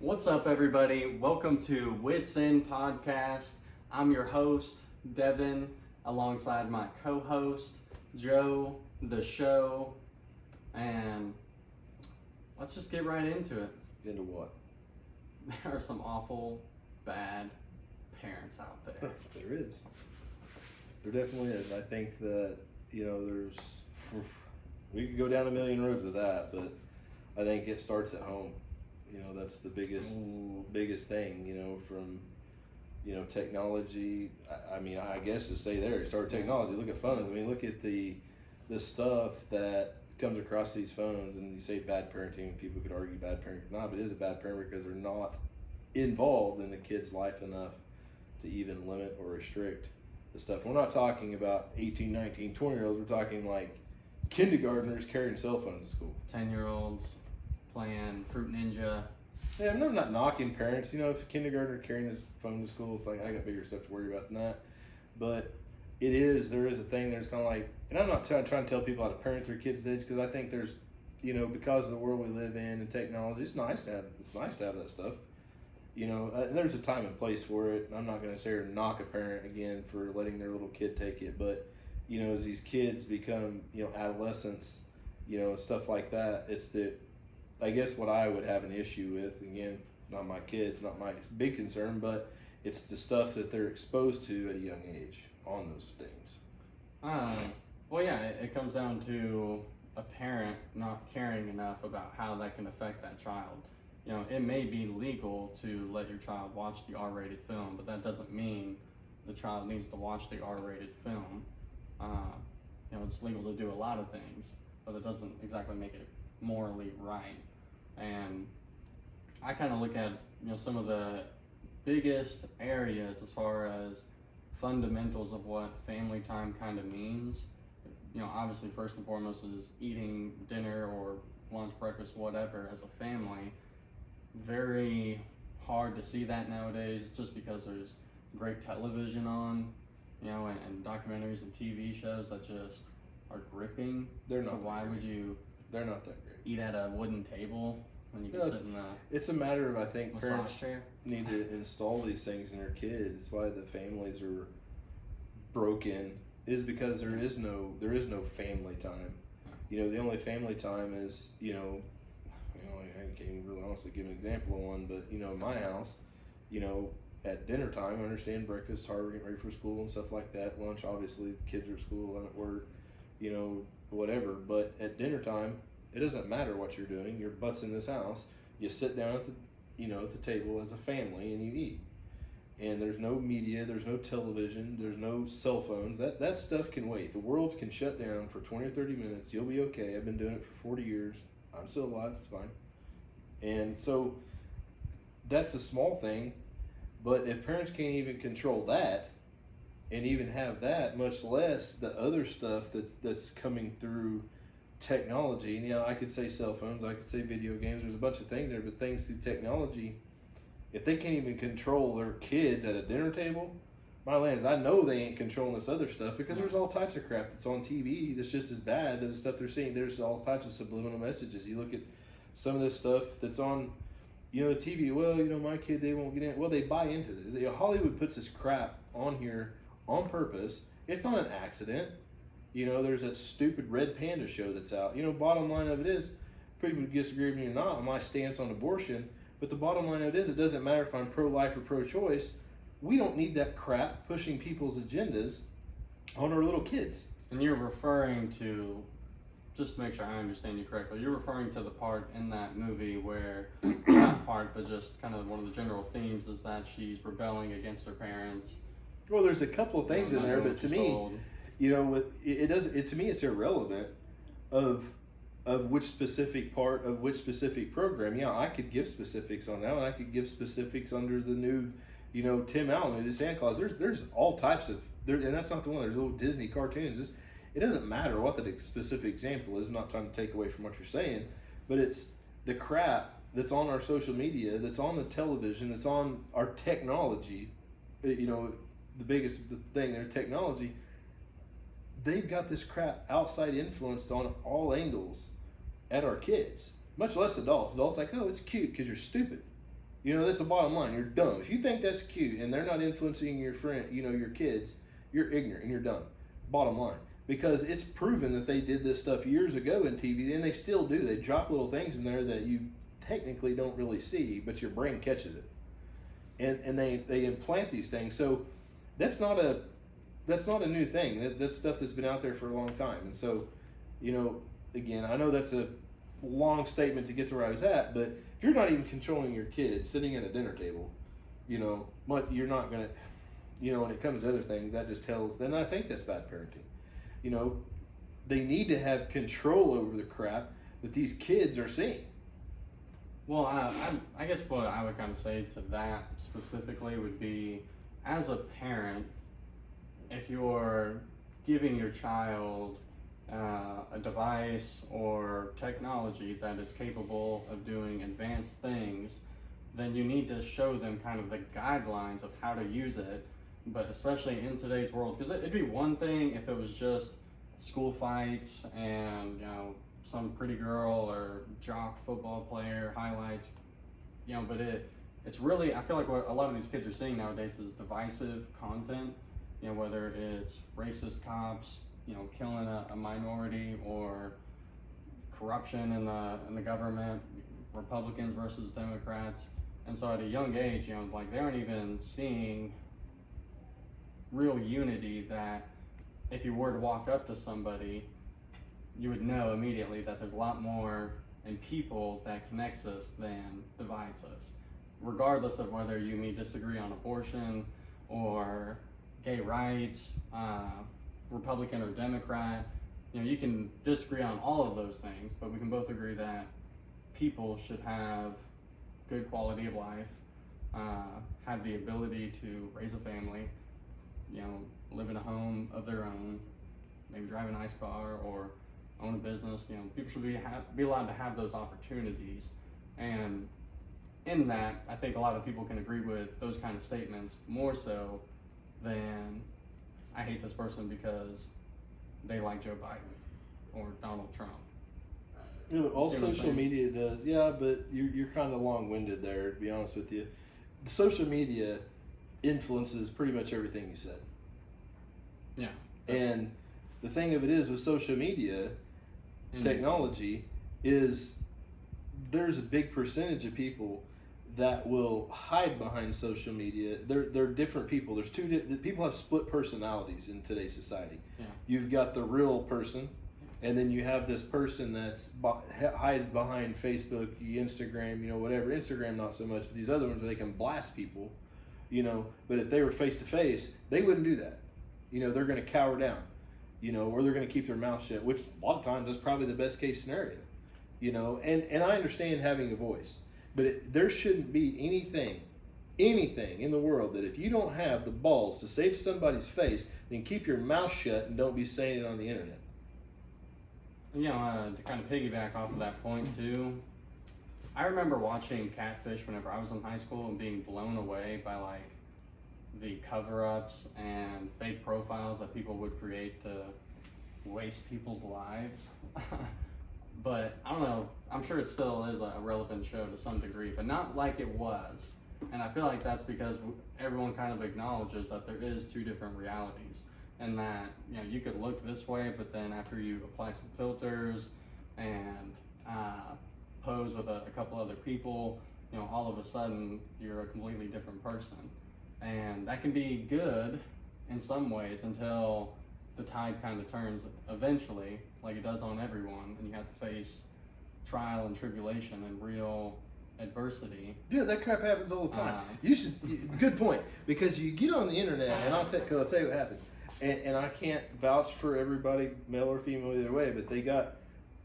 What's up, everybody? Welcome to Witts End Podcast. I'm your host, Devon, alongside my co-host, Joe, the show, and let's just get right into it. Into what? There are some awful, bad parents out there. There is. There definitely is. I think that, we could go down a million roads with that, but I think it starts at home. That's the biggest thing, from, technology. I guess to say there, start with technology. Look at phones. Look at the stuff that comes across these phones, and you say bad parenting. People could argue bad parenting or not, but it is a bad parent because they're not involved in the kid's life enough to even limit or restrict the stuff. We're not talking about 18, 19, 20-year-olds. We're talking like kindergartners carrying cell phones to school. 10-year-olds playing Fruit Ninja. Yeah, I'm not knocking parents. If a kindergartner carrying his phone to school, it's like, I got bigger stuff to worry about than that. But there is a thing that's kind of like, and I'm not trying to tell people how to parent their kids this, because I think there's, because of the world we live in and technology, it's nice to have that stuff. There's a time and place for it. I'm not going to say or knock a parent again for letting their little kid take it, but as these kids become adolescents, stuff like that, it's I guess what I would have an issue with, again, not my kids, not my big concern, but it's the stuff that they're exposed to at a young age on those things. Well, yeah, it comes down to a parent not caring enough about how that can affect that child. It may be legal to let your child watch the R-rated film, but that doesn't mean the child needs to watch the R-rated film. It's legal to do a lot of things, but it doesn't exactly make it morally right. And I kind of look at some of the biggest areas as far as fundamentals of what family time kind of means. Obviously first and foremost is eating dinner or lunch, breakfast, whatever as a family. Very hard to see that nowadays, just because there's great television on, and documentaries and TV shows that just are gripping. They're not. So why would you? They're not that great. Eat at a wooden table when you can sit in the It's a matter of, I think, parents chair. need to install these things in their kids. It's why the families are broken, is because there is no family time. The only family time is, I can't even really honestly give an example of one, but in my house, at dinner time, I understand breakfast, hard, getting ready for school and stuff like that. Lunch, obviously, the kids are at school, I'm at work, whatever. But at dinner time, it doesn't matter what you're doing. Your butt's in this house. You sit down at the table as a family and you eat. And there's no media, there's no television, there's no cell phones. That stuff can wait. The world can shut down for 20 or 30 minutes. You'll be okay. I've been doing it for 40 years. I'm still alive. It's fine. And so that's a small thing. But if parents can't even control that and even have that, much less the other stuff that's coming through technology. I could say cell phones, I could say video games, there's a bunch of things there, but things through technology, if they can't even control their kids at a dinner table, my lands, I know they ain't controlling this other stuff, because there's all types of crap that's on TV that's just as bad as the stuff they're seeing. There's all types of subliminal messages. You look at some of this stuff that's on the TV. Well, my kid, they won't get in. Well, they buy into it. Hollywood puts this crap on here on purpose. It's not an accident. There's that stupid Red Panda show that's out. Bottom line of it is, people disagree with me or not on my stance on abortion, but the bottom line of it is, it doesn't matter if I'm pro-life or pro-choice. We don't need that crap pushing people's agendas on our little kids. And you're referring to, just to make sure I understand you correctly, you're referring to the part in that movie where, not part, but just kind of one of the general themes is that she's rebelling against her parents. Well, there's a couple of things in there, but to me, to me, it's irrelevant of which specific part of which specific program. I could give specifics on that one. I could give specifics under the new, Tim Allen, the Santa Claus. There's all types of and that's not the one. There's little Disney cartoons. It doesn't matter what the specific example is. I'm not trying to take away from what you're saying, but it's the crap that's on our social media, that's on the television, that's on our technology. The biggest thing, their technology. They've got this crap outside influenced on all angles at our kids, much less adults. Adults like, oh, it's cute because you're stupid. You know, that's the bottom line. You're dumb. If you think that's cute and they're not influencing your friend, you know, your kids, you're ignorant and you're dumb. Bottom line. Because it's proven that they did this stuff years ago in TV, and they still do. They drop little things in there that you technically don't really see, but your brain catches it. And they implant these things. So that's not a new thing. That's stuff that's been out there for a long time. And so, you know, again, I know that's a long statement to get to where I was at, but if you're not even controlling your kids sitting at a dinner table, you know, you're not going to, you know, when it comes to other things, that just tells, then I think that's bad parenting. You know, they need to have control over the crap that these kids are seeing. Well, I guess what I would kind of say to that specifically would be, as a parent, if you're giving your child a device or technology that is capable of doing advanced things, then you need to show them kind of the guidelines of how to use it. But especially in today's world, because it'd be one thing if it was just school fights and, you know, some pretty girl or jock football player highlights, you know, but it's really, I feel like what a lot of these kids are seeing nowadays is divisive content, you know, whether it's racist cops, you know, killing a minority, or corruption in the government, Republicans versus Democrats. And so at a young age, you know, like, they aren't even seeing real unity, that if you were to walk up to somebody, you would know immediately that there's a lot more in people that connects us than divides us, regardless of whether you may disagree on abortion or gay rights, Republican or Democrat. You know, you can disagree on all of those things, but we can both agree that people should have good quality of life, have the ability to raise a family, you know, live in a home of their own, maybe drive a nice car or own a business. You know, people should be allowed to have those opportunities. And in that, I think a lot of people can agree with those kind of statements more so than, I hate this person because they like Joe Biden or Donald Trump. You know, all social media does, yeah, but you're kind of long-winded there, to be honest with you. The social media influences pretty much everything you said. Yeah. And the thing of it is, with social media technology, is there's a big percentage of people that will hide behind social media. They're different people. There's people have split personalities in today's society. Yeah. You've got the real person, and then you have this person that's hides behind Facebook, Instagram, you know, whatever. Instagram not so much, but these other ones where they can blast people, you know. But if they were face to face, they wouldn't do that. You know, they're going to cower down, you know, or they're going to keep their mouth shut, which a lot of times is probably the best case scenario, you know. And I understand having a voice, but there shouldn't be anything in the world that if you don't have the balls to say to somebody's face, then keep your mouth shut and don't be saying it on the internet. You know, to kind of piggyback off of that point too, I remember watching Catfish whenever I was in high school and being blown away by, like, the cover-ups and fake profiles that people would create to waste people's lives. But I don't know, I'm sure it still is a relevant show to some degree, but not like it was. And I feel like that's because everyone kind of acknowledges that there is two different realities, and that, you know, you could look this way, but then after you apply some filters and pose with a couple other people, you know, all of a sudden you're a completely different person. And that can be good in some ways until the tide kind of turns eventually, like it does on everyone, and you have to face trial and tribulation and real adversity. Yeah, that crap happens all the time. Good point, because you get on the internet, and I'll tell you what happened. And I can't vouch for everybody, male or female, either way, but they got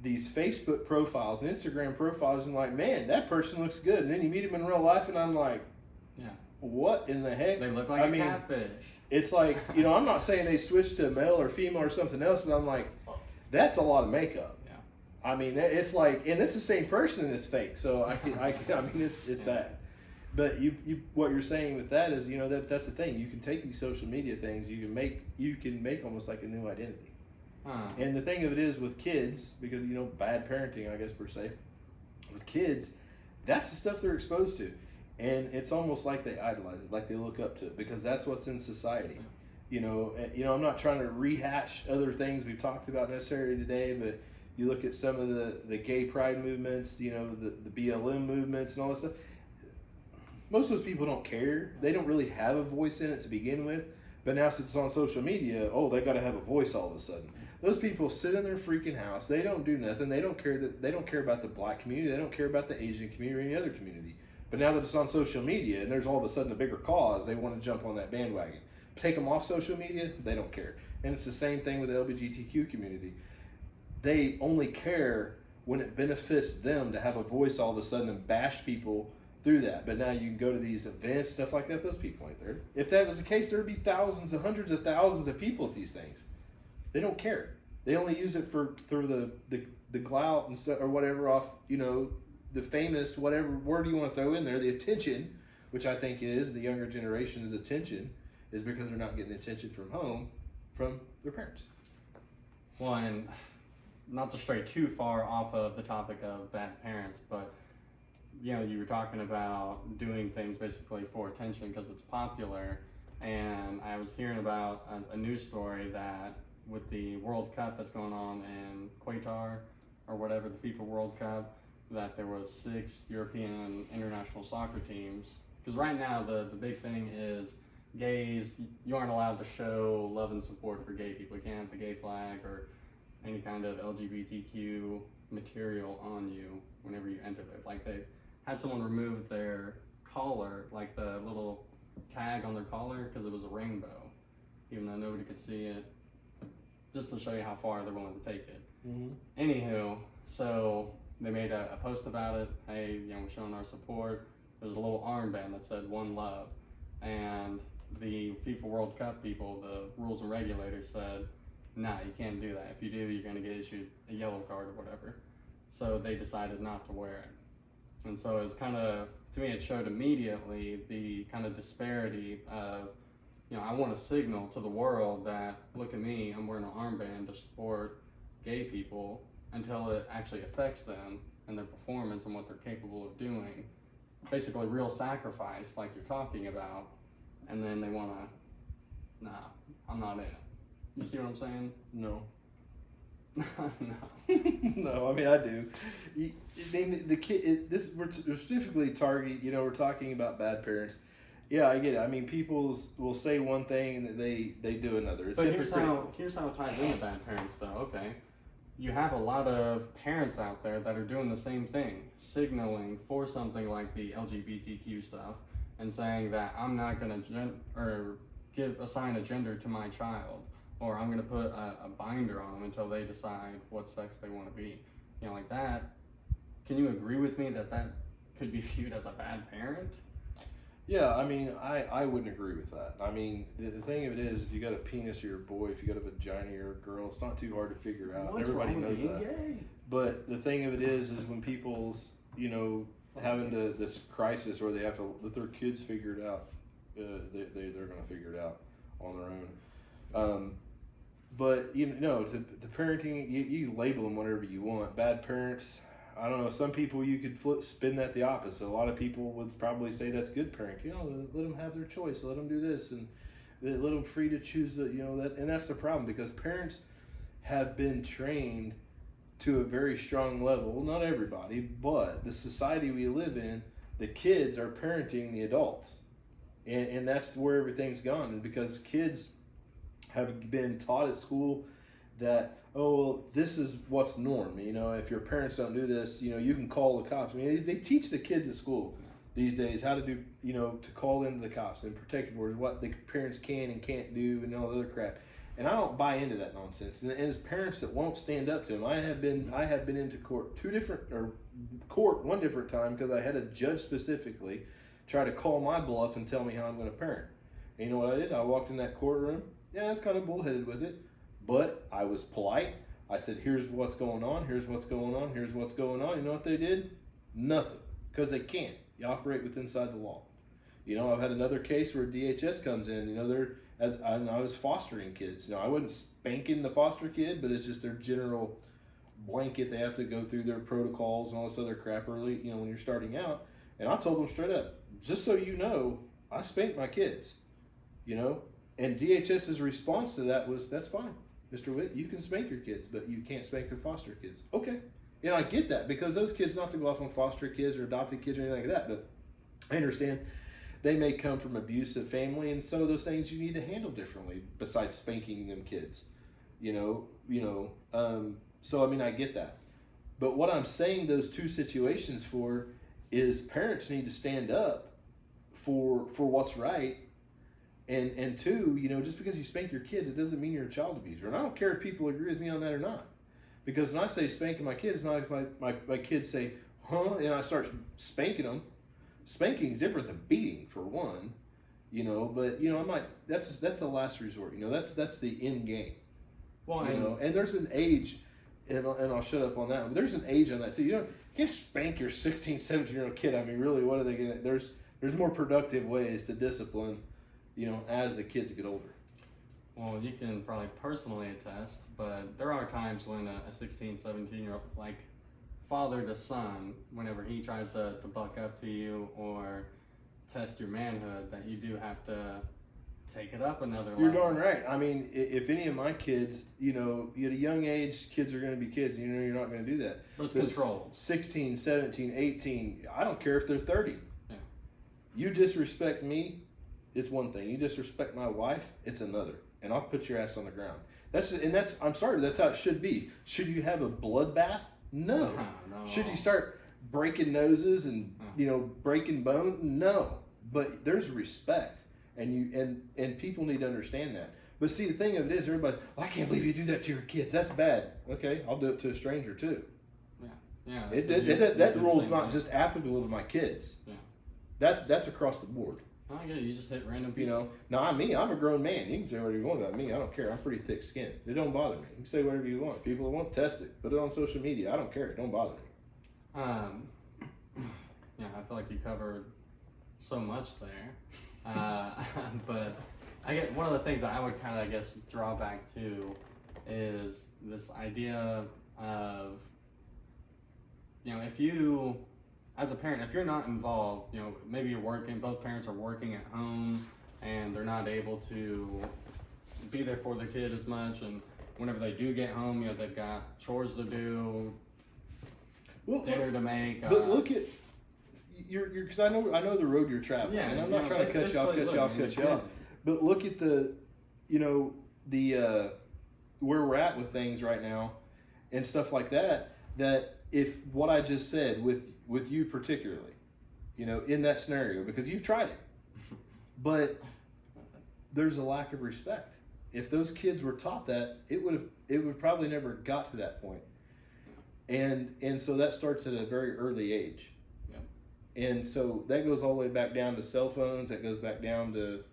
these Facebook profiles, Instagram profiles, and like, man, that person looks good. And then you meet them in real life, and I'm like, yeah, what in the heck? They look like a catfish. It's like, you know, I'm not saying they switched to male or female or something else, but I'm like, that's a lot of makeup. Yeah. I mean, it's like, and it's the same person and it's fake. So I mean, it's bad. But what you're saying with that is, you know, that's the thing. You can take these social media things, you can make almost like a new identity. And the thing of it is with kids, because, you know, bad parenting, I guess per se, with kids, that's the stuff they're exposed to. and it's almost like they idolize it, like they look up to it, because that's what's in society. I'm not trying to rehash other things we've talked about necessarily today, but you look at some of the gay pride movements, the BLM movements and all this stuff. Most of those people don't care. They don't really have a voice in it to begin with. But now since it's on social media, they got to have a voice all of a sudden. Those people sit in their freaking house. They don't do nothing. They don't care about the black community. They don't care about the Asian community or any other community. But now that it's on social media and there's all of a sudden a bigger cause, they want to jump on that bandwagon. Take them off social media, they don't care. And it's the same thing with the LGBTQ community. They only care when it benefits them to have a voice all of a sudden and bash people through that. But now you can go to these events, stuff like that, those people ain't there. If that was the case, there would be thousands and hundreds of thousands of people at these things. They don't care. They only use it for the clout and stuff or whatever off, the famous, whatever word you want to throw in there, the attention, which I think is the younger generation's attention, is because they're not getting the attention from home, from their parents. Well, and not to stray too far off of the topic of bad parents, but you were talking about doing things basically for attention because it's popular, and I was hearing about a news story that with the World Cup that's going on in Qatar or whatever, the FIFA World Cup, that there was 6 European international soccer teams. Because right now the big thing is gays, you aren't allowed to show love and support for gay people. You can't have the gay flag or any kind of LGBTQ material on you whenever you enter it. Like they had someone remove their collar, like the little tag on their collar, because it was a rainbow, even though nobody could see it, just to show you how far they're willing to take it. Mm-hmm. Anywho, so they made a post about it. Hey, we're showing our support. There's a little armband that said "One Love," and the FIFA World Cup people, the rules and regulators said, nah, you can't do that. If you do, you're going to get issued a yellow card or whatever. So they decided not to wear it. And so it was kind of, to me, it showed immediately the kind of disparity of, I want to signal to the world that, look at me, I'm wearing an armband to support gay people, until it actually affects them and their performance and what they're capable of doing. Basically, real sacrifice, like you're talking about, and then they want to, nah, I'm not in it. You see what I'm saying? No. No. No, I mean, I do. The kid, we're specifically targeting, we're talking about bad parents. Yeah, I get it. I mean, people will say one thing and they do another. It's but here's how it ties into bad parents, though. Okay, you have a lot of parents out there that are doing the same thing, signaling for something like the LGBTQ stuff, and saying that I'm not going to assign a gender to my child, or I'm going to put a binder on them until they decide what sex they want to be. Like that. Can you agree with me that could be viewed as a bad parent? Yeah, I mean, I wouldn't agree with that. I mean, the thing of it is, if you got a penis, you're a boy. If you got a vagina, you're a girl. It's not too hard to figure out. Everybody knows that. Gay? But the thing of it is when people's, having this crisis where they have to let their kids figure it out, they're going to figure it out on their own. But the parenting, you label them whatever you want. Bad parents, I don't know. Some people you could spin that the opposite. A lot of people would probably say that's good parenting. Let them have their choice. Let them do this, and let them free to choose that. And that's the problem, because parents have been trained to a very strong level. Not everybody, but the society we live in, the kids are parenting the adults, and that's where everything's gone. And because kids have been taught at school that, this is what's norm. If your parents don't do this, you can call the cops. I mean, they teach the kids at school these days how to do, to call in the cops and protective orders, what the parents can and can't do, and all the other crap. And I don't buy into that nonsense. And it's parents that won't stand up to them. I have been into court one different time, because I had a judge specifically try to call my bluff and tell me how I'm going to parent. And you know what I did? I walked in that courtroom. Yeah, I was kind of bullheaded with it, but I was polite. I said, here's what's going on, here's what's going on, here's what's going on. You know what they did? Nothing, because they can't. You operate inside the law. I've had another case where DHS comes in. I was fostering kids. I wasn't spanking the foster kid, but it's just their general blanket. They have to go through their protocols and all this other crap early, when you're starting out. And I told them straight up, just so you know, I spank my kids, you know? And DHS's response to that was, that's fine, Mr. Witt, you can spank your kids, but you can't spank their foster kids. Okay. And I get that, because those kids don't have to go off on foster kids or adopted kids or anything like that, but I understand they may come from abusive family, and some of those things you need to handle differently besides spanking them kids, so I mean, I get that. But what I'm saying those two situations for is parents need to stand up for what's right. And two, just because you spank your kids, it doesn't mean you're a child abuser. And I don't care if people agree with me on that or not. Because when I say spanking my kids, not if my kids say, huh, and I start spanking them. Spanking is different than beating, for one, but I'm like, that's a last resort, that's the end game. Well, and there's an age, and I'll shut up on that, but there's an age on that too. You can't spank your 16, 17-year-old kid. I mean, really, what are they gonna, there's more productive ways to discipline, as the kids get older. Well, you can probably personally attest, but there are times when a 16, 17-year-old, like father to son, whenever he tries to buck up to you or test your manhood, that you do have to take it up another level. You're darn right. I mean, if any of my kids, at a young age, kids are going to be kids, and you're not going to do that. But it's controlled. 16, 17, 18, I don't care if they're 30. Yeah. You disrespect me, it's one thing. You disrespect my wife, it's another. And I'll put your ass on the ground. I'm sorry, that's how it should be. Should you have a bloodbath? No. No. Should you start breaking noses and breaking bone? No. But there's respect, and people need to understand that. But see, the thing of it is, everybody's, I can't believe you do that to your kids. That's bad. Okay, I'll do it to a stranger too. Yeah. That rule is not just applicable to my kids. Yeah. That's across the board. I get it. You just hit random people. Now I'm a grown man. You can say whatever you want about me. I don't care. I'm pretty thick skinned. It don't bother me. You can say whatever you want. People that want, test it. Put it on social media. I don't care. It don't bother me. Yeah, I feel like you covered so much there. But I get one of the things that I would kind of, draw back to is this idea of, if you, as a parent, if you're not involved, maybe you're working, both parents are working at home and they're not able to be there for the kid as much, and whenever they do get home, they've got chores to do, dinner to make. But look at, because I know the road you're traveling, and I'm not trying to cut you off. But look at the where we're at with things right now, and stuff like that. That if what I just said with you particularly, in that scenario, because you've tried it, but there's a lack of respect. If those kids were taught that, it would probably never got to that point. And so that starts at a very early age. And so that goes all the way back down to cell phones. That goes back down to,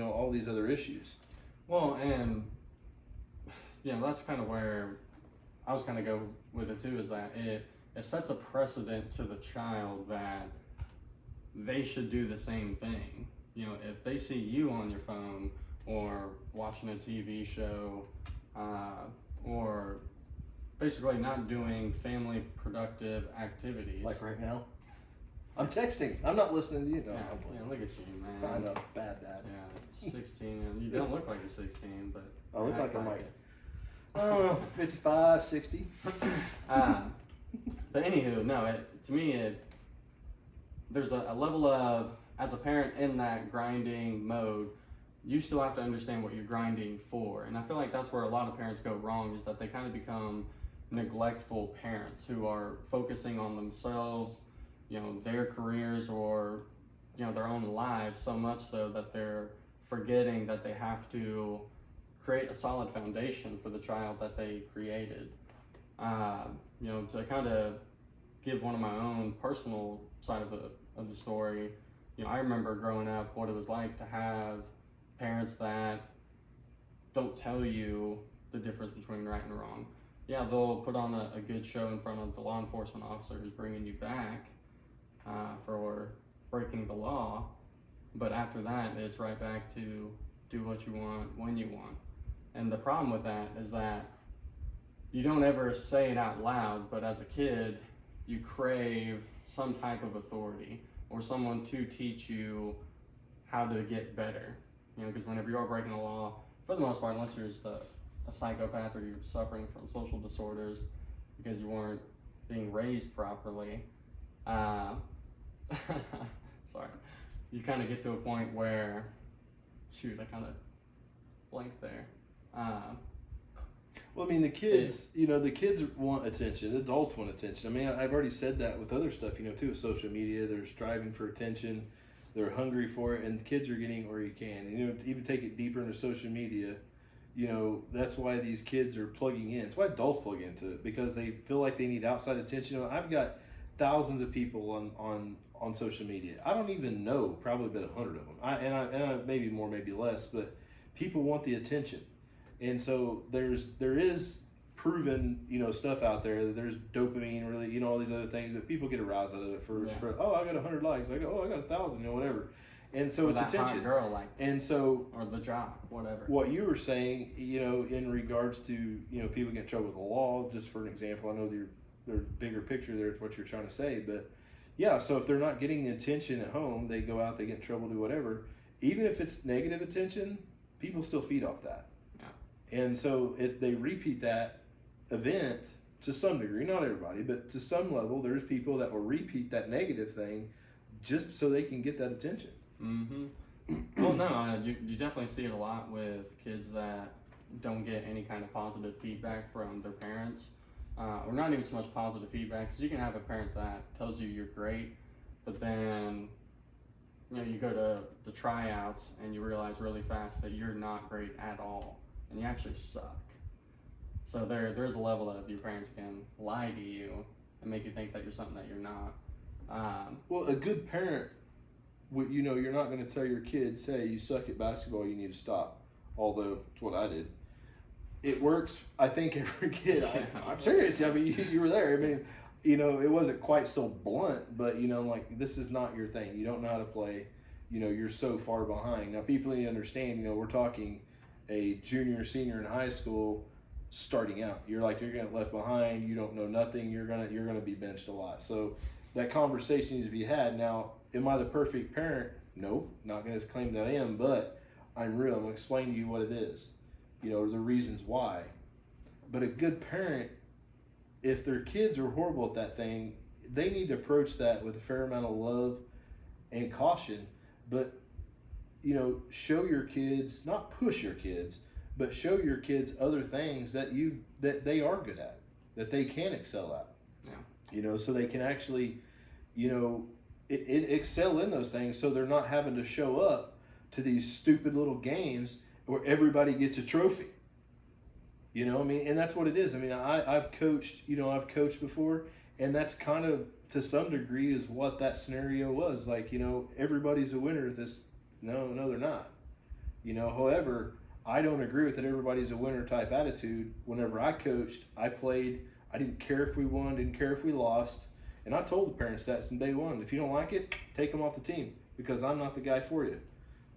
all these other issues. Well, and that's kind of where I was kind of go with it too, is that it sets a precedent to the child that they should do the same thing. If they see you on your phone or watching a TV show, or basically not doing family productive activities. Like right now? I'm texting. I'm not listening to you. No, look at you, man. I know, bad dad. Yeah, 16, and you don't look like you're 16, but I look like I'm like 55, 60. But anywho, no, to me, there's a level of, as a parent in that grinding mode, you still have to understand what you're grinding for. And I feel like that's where a lot of parents go wrong, is that they kind of become neglectful parents who are focusing on themselves, their careers, or their own lives, so much so that they're forgetting that they have to create a solid foundation for the child that they created. To kind of give one of my own personal side of the story, I remember growing up what it was like to have parents that don't tell you the difference between right and wrong. Yeah, they'll put on a good show in front of the law enforcement officer who's bringing you back for breaking the law, but after that, it's right back to do what you want when you want. And the problem with that is that you don't ever say it out loud, but as a kid, you crave some type of authority or someone to teach you how to get better. You know, because whenever you are breaking the law, for the most part, unless you're just a psychopath or you're suffering from social disorders because you weren't being raised properly, sorry, you kind of get to a point where, shoot, I kind of blanked there. Well, I mean, the kids, the kids want attention. Adults want attention. I mean, I've already said that with other stuff, too, with social media. They're striving for attention. They're hungry for it, and the kids are getting where you can. And, even take it deeper into social media, that's why these kids are plugging in. It's why adults plug into it, because they feel like they need outside attention. I've got thousands of people on social media. I don't even know probably about 100 of them. And maybe more, maybe less, but people want the attention. And so there is proven, stuff out there that there's dopamine, really, all these other things that people get aroused out of it for I got 100 likes, I got 1,000, whatever. And so or it's that attention. Hot girl like, and so, or the job, whatever. What you were saying, in regards to, people get in trouble with the law, just for an example, I know there's bigger picture there is what you're trying to say, but yeah, so if they're not getting the attention at home, they go out, they get in trouble, do whatever. Even if it's negative attention, people still feed off that. Yeah. And so if they repeat that event to some degree, not everybody, but to some level, there's people that will repeat that negative thing just so they can get that attention. Mm-hmm. Well, no, you definitely see it a lot with kids that don't get any kind of positive feedback from their parents. Or not even so much positive feedback, because you can have a parent that tells you you're great, but then you go to the tryouts and you realize really fast that you're not great at all, and you actually suck. So there's a level of your parents can lie to you and make you think that you're something that you're not. Well, a good parent, you're not going to tell your kids, hey, you suck at basketball, you need to stop. Although it's what I did. It works, I think, every kid. I'm serious. I mean, you were there. I mean, it wasn't quite so blunt, but, like, this is not your thing. You don't know how to play. You're so far behind. Now, people need to understand, we're talking a junior, senior in high school starting out. You're going to get left behind. You don't know nothing. You're gonna be benched a lot. So that conversation needs to be had. Now, am I the perfect parent? No, not going to claim that I am, but I'm real. I'm going to explain to you what it is. The reasons why. But a good parent, if their kids are horrible at that thing, they need to approach that with a fair amount of love and caution. But, show your kids, not push your kids, but show your kids other things that they are good at, that they can excel at. Yeah. So they can actually, excel in those things, so they're not having to show up to these stupid little games where everybody gets a trophy. And that's what it is. I mean, I've coached before, and that's kind of, to some degree, is what that scenario was. Like, everybody's a winner at this. No, they're not. However, I don't agree with that everybody's a winner type attitude. Whenever I coached, I played, I didn't care if we won, didn't care if we lost. And I told the parents that from day one. If you don't like it, take them off the team, because I'm not the guy for you.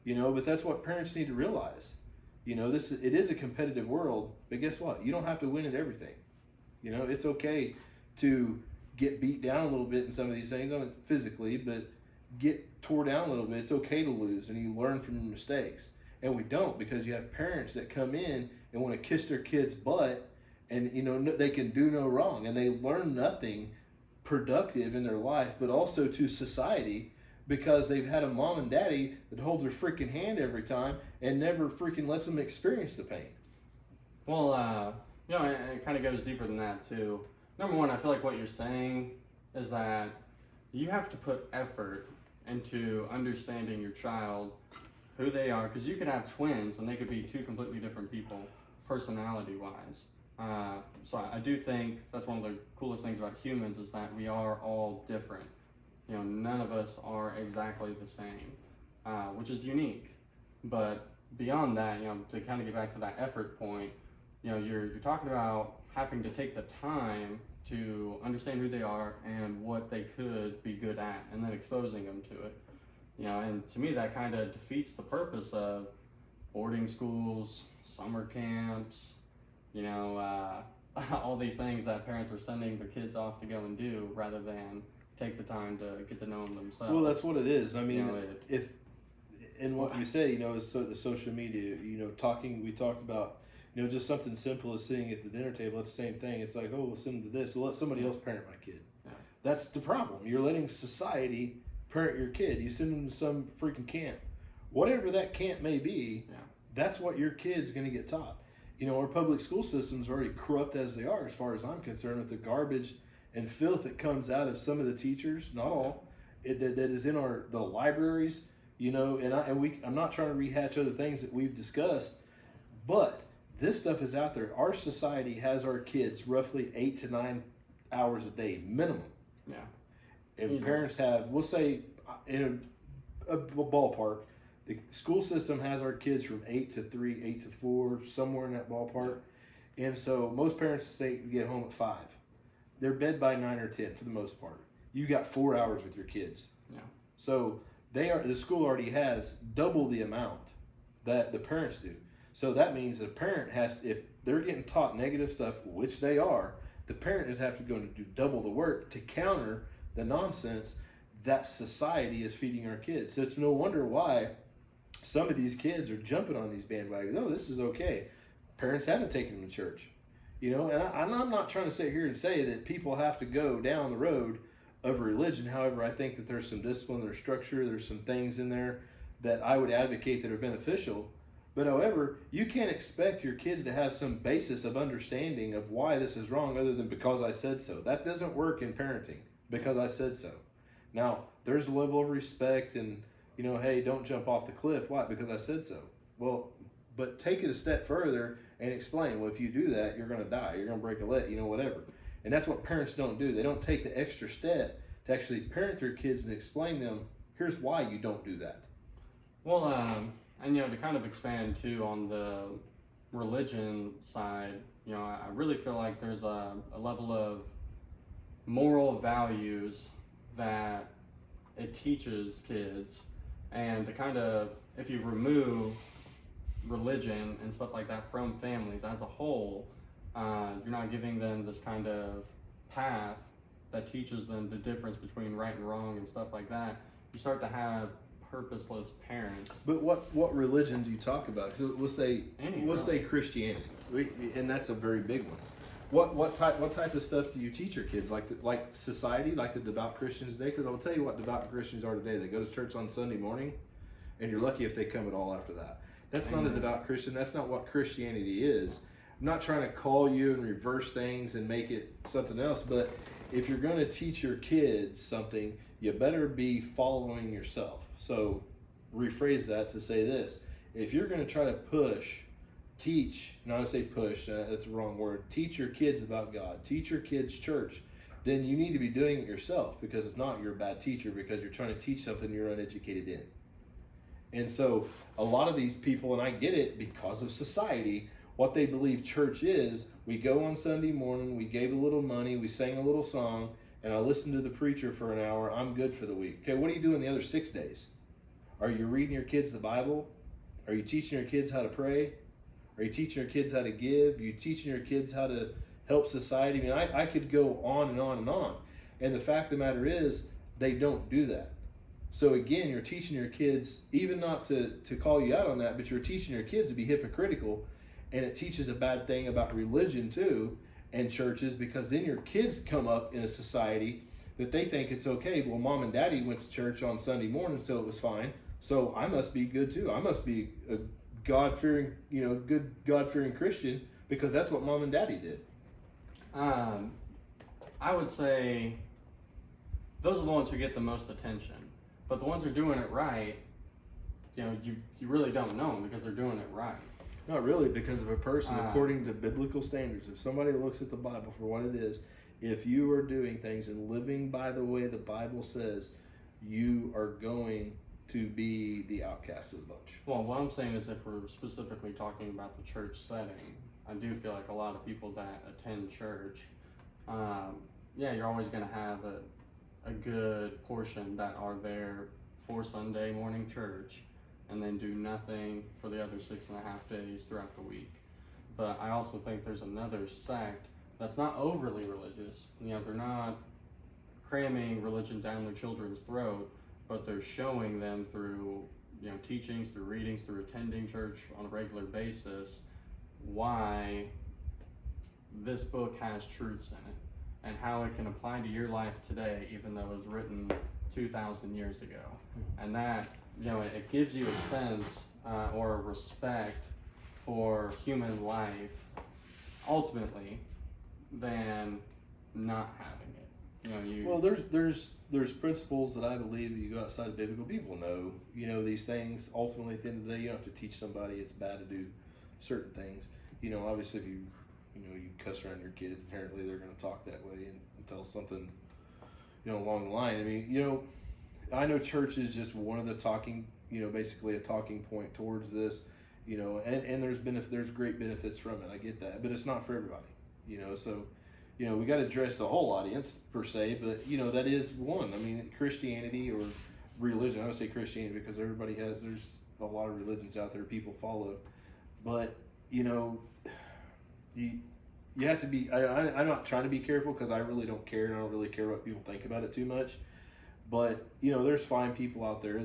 But that's what parents need to realize. It is a competitive world, but guess what? You don't have to win at everything. It's okay to get beat down a little bit in some of these things, not physically, but get tore down a little bit. It's okay to lose, and you learn from your mistakes. And we don't, because you have parents that come in and want to kiss their kid's butt, and they can do no wrong, and they learn nothing productive in their life, but also to society, because they've had a mom and daddy that holds their freaking hand every time and never freaking lets them experience the pain. Well, it kind of goes deeper than that too. Number one, I feel like what you're saying is that you have to put effort into understanding your child, who they are, because you could have twins and they could be two completely different people, personality-wise. So I do think that's one of the coolest things about humans, is that we are all different. None of us are exactly the same, which is unique. But beyond that, to kind of get back to that effort point, you're talking about having to take the time to understand who they are and what they could be good at, and then exposing them to it. And to me, that kind of defeats the purpose of boarding schools, summer camps, all these things that parents are sending their kids off to go and do, rather than take the time to get to know them themselves. Well, that's what it is. I mean, You know, if and what you say, is the social media. We talked about, just something simple as sitting at the dinner table. It's the same thing. It's like, oh, we'll send them to this. We'll let somebody else parent my kid. Yeah. That's the problem. You're letting society parent your kid. You send them to some freaking camp, whatever that camp may be. Yeah. That's what your kid's going to get taught. Our public school systems are already corrupt as they are, as far as I'm concerned, with the garbage and filth that comes out of some of the teachers, not all, that is in the libraries, I'm not trying to rehash other things that we've discussed, but this stuff is out there. Our society has our kids roughly 8 to 9 hours a day minimum. Yeah. And parents have, we'll say, in a ballpark, the school system has our kids from 8 to 3, 8 to 4, somewhere in that ballpark. And so most parents say get home at 5. They're bed by 9 or 10 for the most part. You got 4 hours with your kids. Yeah. So the school already has double the amount that the parents do. So that means the parent has, if they're getting taught negative stuff, which they are, the parent is having to go and do double the work to counter the nonsense that society is feeding our kids. So it's no wonder why some of these kids are jumping on these bandwagons. No, this is okay. Parents haven't taken them to church. And I'm not trying to sit here and say that people have to go down the road of religion. However, I think that there's some discipline, there's structure, there's some things in there that I would advocate that are beneficial. But however, you can't expect your kids to have some basis of understanding of why this is wrong other than because I said so. That doesn't work in parenting, because I said so. Now, there's a level of respect and, hey, don't jump off the cliff. Why? Because I said so. Well, but take it a step further and explain, well, if you do that, you're going to die. You're going to break a leg, whatever. And that's what parents don't do. They don't take the extra step to actually parent their kids and explain them, here's why you don't do that. Well, and to kind of expand too on the religion side, I really feel like there's a level of moral values that it teaches kids, and to kind of, if you remove religion and stuff like that from families as a whole, you're not giving them this kind of path that teaches them the difference between right and wrong and stuff like that. You start to have purposeless parents. But what religion do you talk about? Because we'll say Christianity, and that's a very big one. What type of stuff do you teach your kids? Like society, like the devout Christians today? Because I'll tell you what devout Christians are today. They go to church on Sunday morning, and you're lucky if they come at all after that. That's not a devout Christian. That's not what Christianity is. I'm not trying to call you and reverse things and make it something else, but if you're going to teach your kids something, you better be following yourself. So rephrase that to say this. If you're going to try to teach, not to say push, that's the wrong word, teach your kids about God, teach your kids church, then you need to be doing it yourself, because if not, you're a bad teacher, because you're trying to teach something you're uneducated in. And so a lot of these people, and I get it because of society, what they believe church is, we go on Sunday morning, we gave a little money, we sang a little song, and I listened to the preacher for an hour, I'm good for the week. Okay, what are you doing the other 6 days? Are you reading your kids the Bible? Are you teaching your kids how to pray? Are you teaching your kids how to give? Are you teaching your kids how to help society? I mean, I could go on and on and on. And the fact of the matter is, they don't do that. So again, you're teaching your kids, even not to call you out on that, but you're teaching your kids to be hypocritical. And it teaches a bad thing about religion too, and churches, because then your kids come up in a society that they think it's okay. Well, mom and daddy went to church on Sunday morning, so it was fine. So I must be good too. I must be a God-fearing, good God-fearing Christian, because that's what mom and daddy did. I would say those are the ones who get the most attention. But the ones who are doing it right, you really don't know them because they're doing it right. Not really, because of a person, according to biblical standards, if somebody looks at the Bible for what it is, if you are doing things and living by the way the Bible says, you are going to be the outcast of the bunch. Well, what I'm saying is, if we're specifically talking about the church setting, I do feel like a lot of people that attend church, you're always going to have a good portion that are there for Sunday morning church and then do nothing for the other 6.5 days throughout the week. But I also think there's another sect that's not overly religious. They're not cramming religion down their children's throat, but they're showing them through, teachings, through readings, through attending church on a regular basis, why this book has truths in it and how it can apply to your life today, even though it was written 2,000 years ago. And that, it gives you a sense or a respect for human life ultimately than not having it. Well, there's principles that I believe you go outside of biblical. People know, these things. Ultimately, at the end of the day, you don't have to teach somebody it's bad to do certain things. Obviously, if you cuss around your kids, inherently they're going to talk that way and tell something, along the line. I mean, I know church is just one of the talking, basically a talking point towards this, and there's great benefits from it. I get that, but it's not for everybody, so, we got to address the whole audience per se, but, that is one. I mean, Christianity or religion, I would say Christianity because there's a lot of religions out there people follow, but, you have to be, I'm not trying to be careful because I really don't care, and I don't really care what people think about it too much. But, there's fine people out there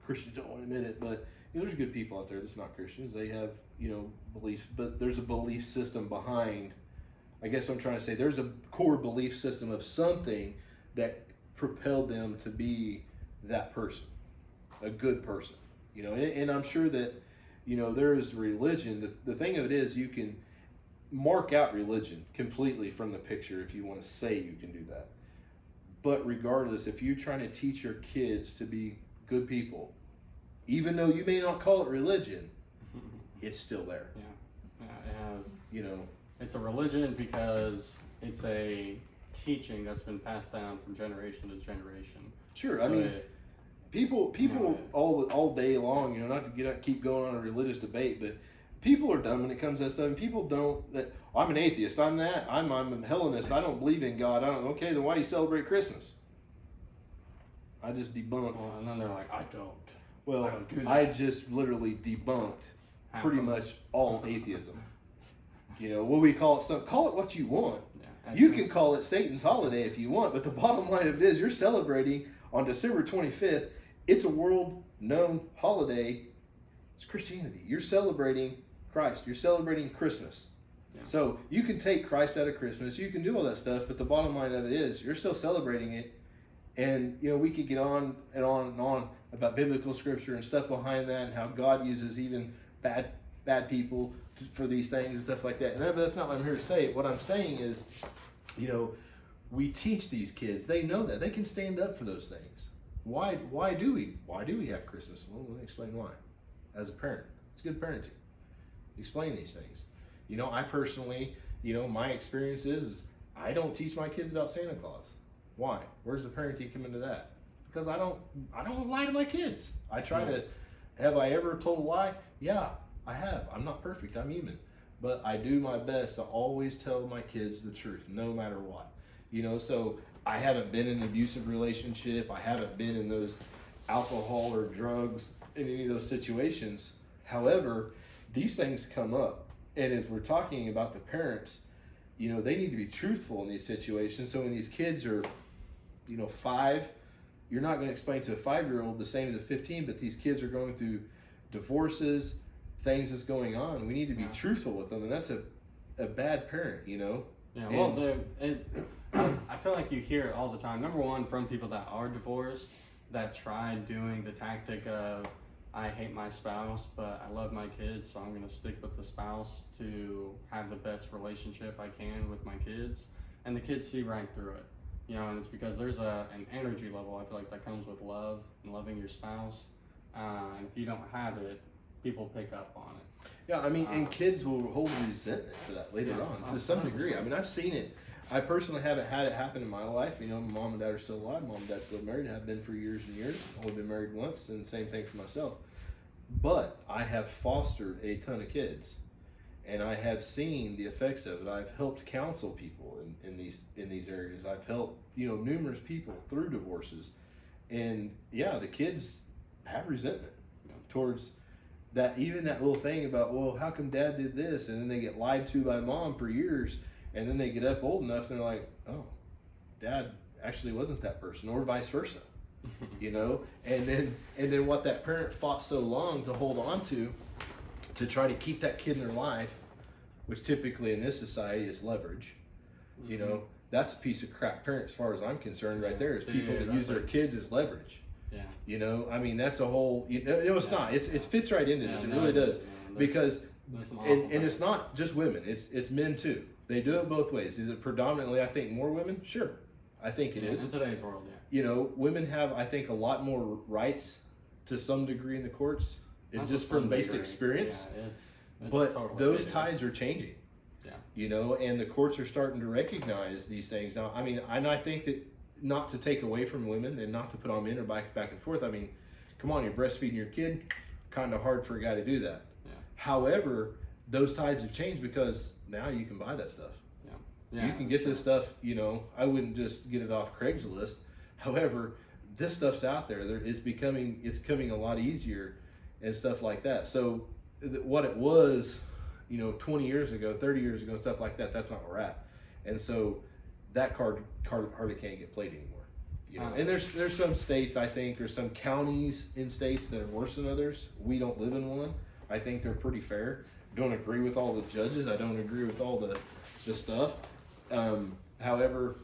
Christians don't want to admit it, but, there's good people out there that's not Christians. They have, beliefs, but there's a belief system behind. I guess I'm trying to say there's a core belief system of something that propelled them to be that person, a good person, and I'm sure that, there is religion. The thing of it is you can mark out religion completely from the picture if you want to say you can do that. But regardless, if you're trying to teach your kids to be good people, even though you may not call it religion, it's still there. Yeah, it has. It's a religion because it's a teaching that's been passed down from generation to generation. Sure, so I mean, people all day long, not to keep going on a religious debate, but people are dumb when it comes to that stuff, and people don't. I'm an atheist. I'm that. I'm a Hellenist. I don't believe in God. Okay, then why do you celebrate Christmas? I just debunked. Well, and then they're like, I don't. Well, I don't do that. I just literally debunked pretty much all atheism. What we call it? Call it what you want. Yeah, you can call it Satan's holiday if you want, but the bottom line of it is you're celebrating on December 25th. It's a world-known holiday. It's Christianity. You're celebrating Christ. You're celebrating Christmas. Yeah. So you can take Christ out of Christmas. You can do all that stuff, but the bottom line of it is you're still celebrating it. And, we could get on and on and on about biblical scripture and stuff behind that and how God uses even bad people for these things and stuff like that. And that's not what I'm here to say. What I'm saying is, we teach these kids. They know that. They can stand up for those things. Why do we have Christmas? Well, let me explain why. As a parent, it's good parenting. Explain these things. I personally, my experience is I don't teach my kids about Santa Claus. Why? Where's the parenting come into that? Because I don't lie to my kids. I try to. Have I ever told a lie? Yeah, I have. I'm not perfect. I'm human, but I do my best to always tell my kids the truth, no matter what. So I haven't been in an abusive relationship. I haven't been in those alcohol or drugs in any of those situations. However, these things come up. And as we're talking about the parents, they need to be truthful in these situations. So when these kids are, 5, you're not going to explain to a 5-year-old the same as a 15, but these kids are going through divorces, things that's going on. We need to be truthful with them. And that's a bad parent, Yeah, well, I feel like you hear it all the time. Number one, from people that are divorced, that tried doing the tactic of, I hate my spouse, but I love my kids, so I'm going to stick with the spouse to have the best relationship I can with my kids. And the kids see right through it. And it's because there's an energy level, I feel like, that comes with love and loving your spouse. And if you don't have it, people pick up on it. Yeah, I mean, and kids will hold resentment for that later on to some degree. I mean, I've seen it. I personally haven't had it happen in my life. Mom and dad are still alive. Mom and dad still married. Have been for years and years. Only been married once, and same thing for myself. But I have fostered a ton of kids, and I have seen the effects of it. I've helped counsel people in these areas. I've helped numerous people through divorces, and the kids have resentment towards that. Even that little thing about, well, how come dad did this, and then they get lied to by mom for years. And then they get up old enough and they're like, oh, dad actually wasn't that person, or vice versa. You know, and then what that parent fought so long to hold on to try to keep that kid in their life, which typically in this society is leverage. You know, that's a piece of crap parent as far as I'm concerned right there, is people that use their kids as leverage. Yeah. You know, I mean, that's a whole, it's not, it fits right into this, it really does. Because, and it's not just women, it's men too. They do it both ways. Is it predominantly, I think, more women? Sure. I think it is. In today's world, yeah. You know, women have, I think, a lot more rights to some degree in the courts, and just from based experience. Yeah, it's but totally those tides are changing. Yeah. You know, and the courts are starting to recognize these things now. I mean, and I think that, not to take away from women and not to put on men or back and forth. I mean, come on, you're breastfeeding your kid, kind of hard for a guy to do that. Yeah. However, those tides have changed because now you can buy that stuff. Yeah, you can get this stuff, you know, I wouldn't just get it off Craigslist. However, this stuff's out there. It's coming a lot easier and stuff like that. So what it was, you know, 20 years ago, 30 years ago, stuff like that, that's not where we're at. And so that card hardly can't get played anymore. You know, and there's some states, I think, or some counties in states that are worse than others. We don't live in one. I think they're pretty fair. Don't agree with all the judges. I don't agree with all the stuff. However,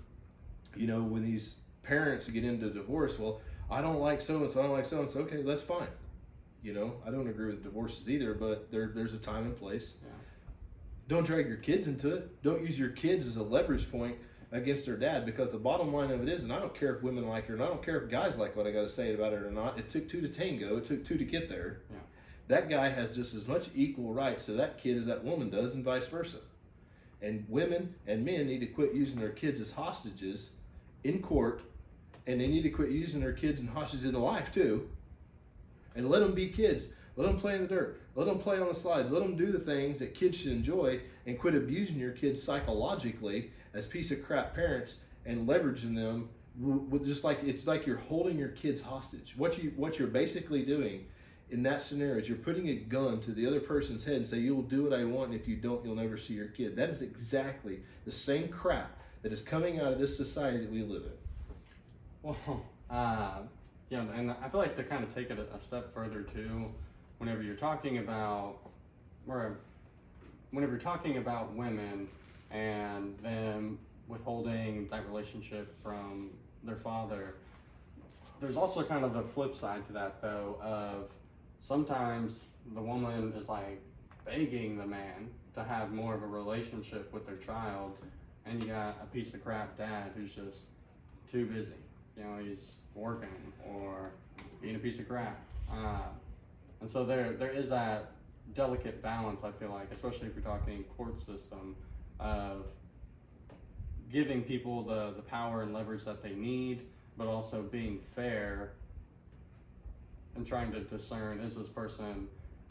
you know, when these parents get into divorce, well, I don't like so-and-so, I don't like so-and-so, okay, that's fine. You know, I don't agree with divorces either, but there's a time and place. Yeah. Don't drag your kids into it. Don't use your kids as a leverage point against their dad, because the bottom line of it is, and I don't care if women like it, and I don't care if guys like what I got to say about it or not, it took two to tango, it took two to get there. Yeah. That guy has just as much equal rights to that kid as that woman does, and vice versa. And women and men need to quit using their kids as hostages in court, and they need to quit using their kids as hostages in life too, and let them be kids. Let them play in the dirt. Let them play on the slides. Let them do the things that kids should enjoy, and quit abusing your kids psychologically as piece of crap parents and leveraging them with just like, it's like you're holding your kids hostage. What you're basically doing in that scenario is you're putting a gun to the other person's head and say, you'll do what I want, and if you don't, you'll never see your kid. That is exactly the same crap that is coming out of this society that we live in. Well, yeah, and I feel like to kind of take it a step further too, whenever you're talking about women and them withholding that relationship from their father, there's also kind of the flip side to that though, of sometimes the woman is like begging the man to have more of a relationship with their child, and you got a piece of crap dad who's just too busy. You know, he's working or being a piece of crap. And so there is that delicate balance, I feel like, especially if you're talking court system, of giving people the power and leverage that they need, but also being fair and trying to discern, is this person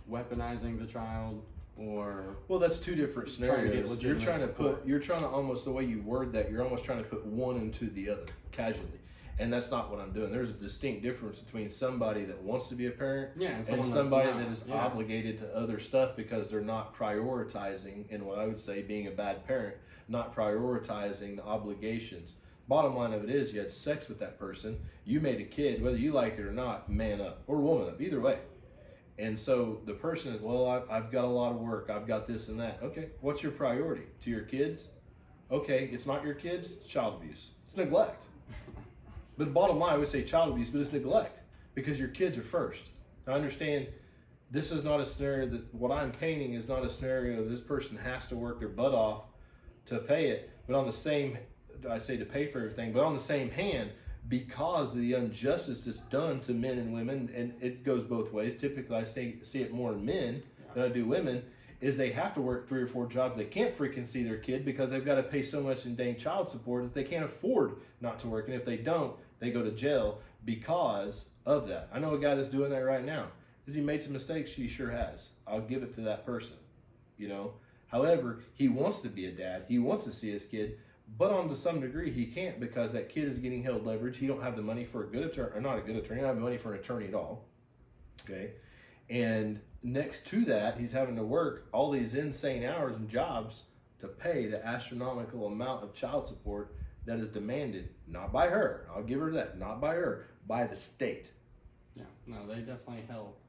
weaponizing the child, or well, that's two different scenarios. You're trying to almost, the way you word that, you're almost trying to put one into the other casually, and that's not what I'm doing. There's a distinct difference between somebody that wants to be a parent and somebody that is obligated to other stuff because they're not prioritizing, and what I would say being a bad parent, not prioritizing the obligations. Bottom line of it is, you had sex with that person, you made a kid, whether you like it or not, man up, or woman up, either way. And so the person is, well, I've got a lot of work, I've got this and that. Okay, what's your priority? To your kids? Okay, it's not your kids, it's child abuse. It's neglect. But bottom line, I would say child abuse, but it's neglect, because your kids are first. Now, understand, this is not a scenario that, what I'm painting is not a scenario this person has to work their butt off to pay it, but on the same, I say to pay for everything, but on the same hand, because of the injustice that's done to men and women, and it goes both ways. Typically, I see it more in men than I do women, is they have to work 3 or 4 jobs. They can't freaking see their kid because they've got to pay so much in dang child support that they can't afford not to work. And if they don't, they go to jail because of that. I know a guy that's doing that right now. Has he made some mistakes? He sure has. I'll give it to that person, you know. However, he wants to be a dad. He wants to see his kid. But on to some degree, he can't, because that kid is getting held leverage. He don't have the money for a good attorney, or not a good attorney, he don't have the money for an attorney at all. Okay. And next to that, he's having to work all these insane hours and jobs to pay the astronomical amount of child support that is demanded, not by her, I'll give her that, not by her, by the state. Yeah, no, they definitely help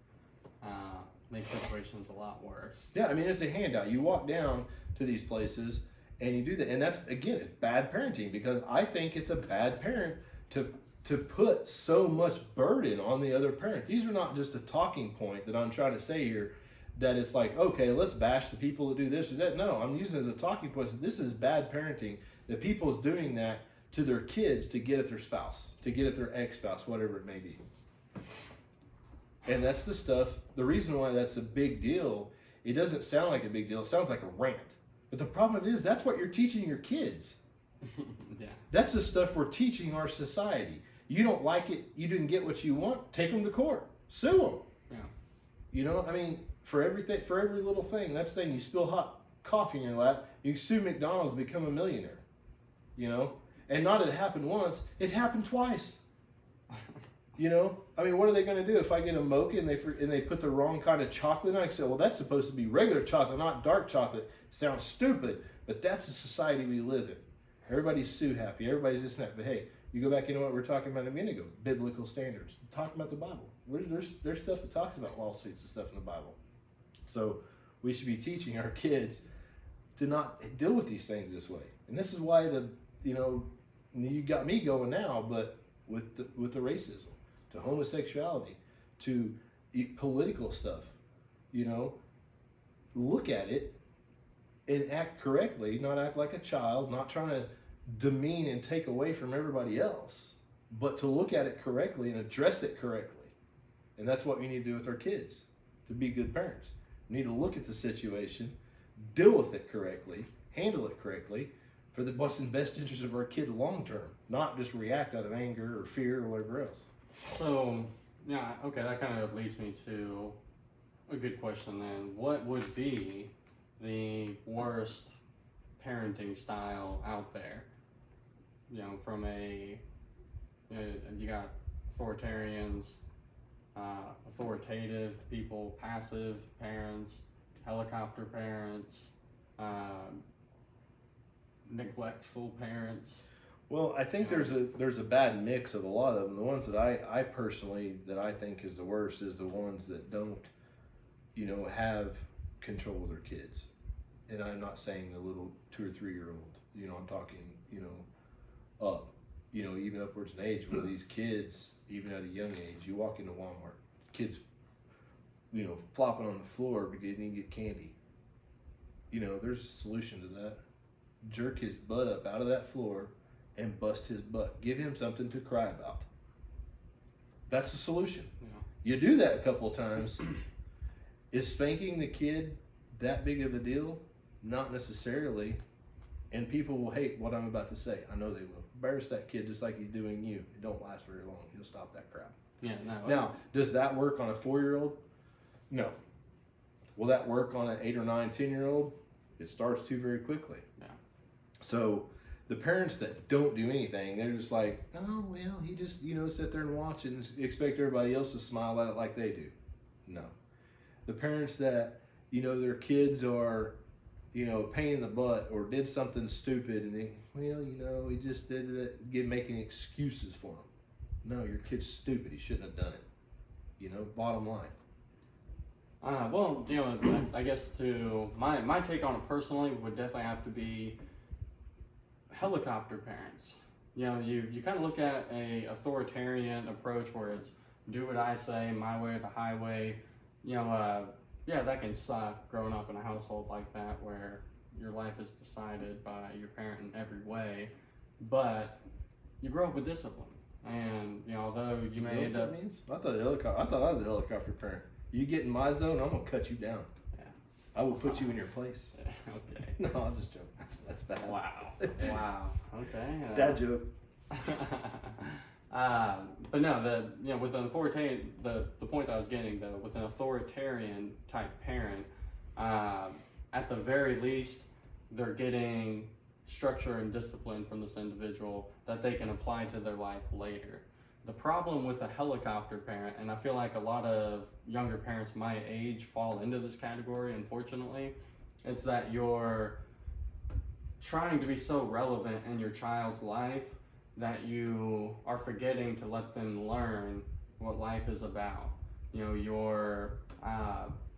make situations a lot worse. Yeah, I mean, it's a handout. You walk down to these places and you do that. And that's, again, it's bad parenting, because I think it's a bad parent to put so much burden on the other parent. These are not just a talking point that I'm trying to say here, that it's like, okay, let's bash the people that do this or that. No, I'm using it as a talking point. This is bad parenting, that people is doing that to their kids to get at their spouse, to get at their ex-spouse, whatever it may be. And that's the stuff, the reason why that's a big deal, it doesn't sound like a big deal, it sounds like a rant. But the problem is, that's what you're teaching your kids. Yeah. That's the stuff we're teaching our society. You don't like it, you didn't get what you want, take them to court, sue them. Yeah. You know, I mean, for everything, for every little thing, that's the thing, you spill hot coffee in your lap, you sue McDonald's, become a millionaire. You know, and not it happened once, it happened twice. You know, I mean, what are they going to do if I get a mocha and they put the wrong kind of chocolate in? I say, well, that's supposed to be regular chocolate, not dark chocolate. Sounds stupid, but that's the society we live in. Everybody's sue happy. Everybody's this and that. But hey, you go back into what we were talking about a minute ago, biblical standards. Talking about the Bible. There's stuff that talks about lawsuits and stuff in the Bible. So we should be teaching our kids to not deal with these things this way. And this is why you got me going now, but with the racism, to homosexuality, to political stuff, you know, look at it and act correctly, not act like a child, not trying to demean and take away from everybody else, but to look at it correctly and address it correctly. And that's what we need to do with our kids, to be good parents. We need to look at the situation, deal with it correctly, handle it correctly, for what's in the best interest of our kid long term, not just react out of anger or fear or whatever else. So, yeah, okay, that kind of leads me to a good question then. What would be the worst parenting style out there? You know, from you got authoritarians, authoritative people, passive parents, helicopter parents, neglectful parents. Well, I think there's a bad mix of a lot of them. The ones that I personally, that I think is the worst, is the ones that don't, you know, have control of their kids. And I'm not saying the little 2 or 3 year old, you know, I'm talking, you know, up, you know, even upwards in age, where these kids, even at a young age, you walk into Walmart, kids, you know, flopping on the floor because they get candy. You know, there's a solution to that. Jerk his butt up out of that floor and bust his butt. Give him something to cry about. That's the solution. Yeah. You do that a couple of times. Is spanking the kid that big of a deal? Not necessarily. And people will hate what I'm about to say. I know they will. Embarrass that kid just like he's doing you. It don't last very long. He'll stop that crap. Yeah, no. Now, does that work on a 4-year-old? No. Will that work on an 8 or 9, 10-year-old? It starts to very quickly. Yeah. So the parents that don't do anything, they're just like, oh, well, he just, you know, sit there and watch and expect everybody else to smile at it like they do. No. The parents that, you know, their kids are, you know, pain in the butt or did something stupid and they, well, you know, he just did it, making excuses for him. No, your kid's stupid. He shouldn't have done it. You know, bottom line. Well, you know, I guess to my take on it personally would definitely have to be helicopter parents. You know, you kind of look at a authoritarian approach where it's do what I say, my way or the highway. You know, yeah, that can suck growing up in a household like that where your life is decided by your parent in every way, but you grow up with discipline. And, you know, although you may end up... Means? I thought I was a helicopter parent. You get in my zone, I'm going to cut you down. Yeah. I will put you in your place. Okay. No, I'm just joking. That's bad. Wow. Wow. Okay. Dad joke. But no, with an authoritarian, the point I was getting though, with an authoritarian type parent, at the very least, they're getting structure and discipline from this individual that they can apply to their life later. The problem with a helicopter parent, and I feel like a lot of younger parents my age fall into this category, unfortunately, it's that you're trying to be so relevant in your child's life that you are forgetting to let them learn what life is about. You know, you're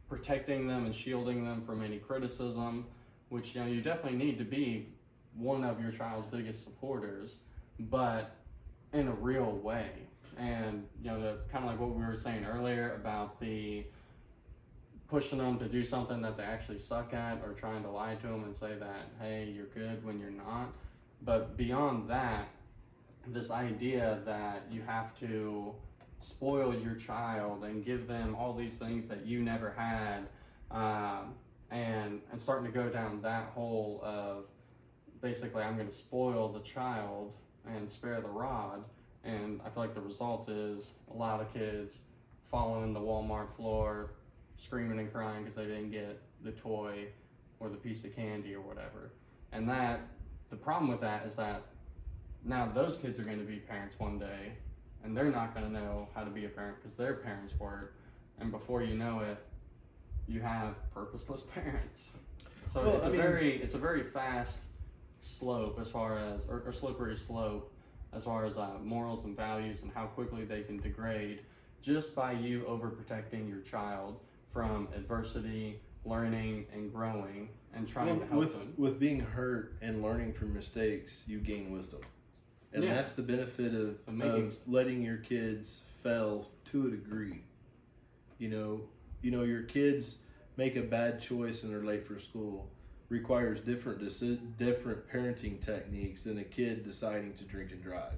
protecting them and shielding them from any criticism, which, you know, you definitely need to be one of your child's biggest supporters, but in a real way. And, you know, kind of like what we were saying earlier about the pushing them to do something that they actually suck at, or trying to lie to them and say that, hey, you're good when you're not. But beyond that, this idea that you have to spoil your child and give them all these things that you never had, and starting to go down that hole of basically I'm going to spoil the child and spare the rod. And I feel like the result is a lot of kids following the Walmart floor, screaming and crying because they didn't get the toy or the piece of candy or whatever. And that, the problem with that is that now those kids are going to be parents one day, and they're not going to know how to be a parent because their parents weren't. And before you know it, you have purposeless parents. So well, it's a very fast slope as far as, or slippery slope as far as morals and values and how quickly they can degrade just by you overprotecting your child from adversity, learning, and growing, and trying to help them. With being hurt and learning from mistakes, you gain wisdom. And that's the benefit of letting your kids fail to a degree. You know, your kids make a bad choice and they're late for school requires different parenting techniques than a kid deciding to drink and drive.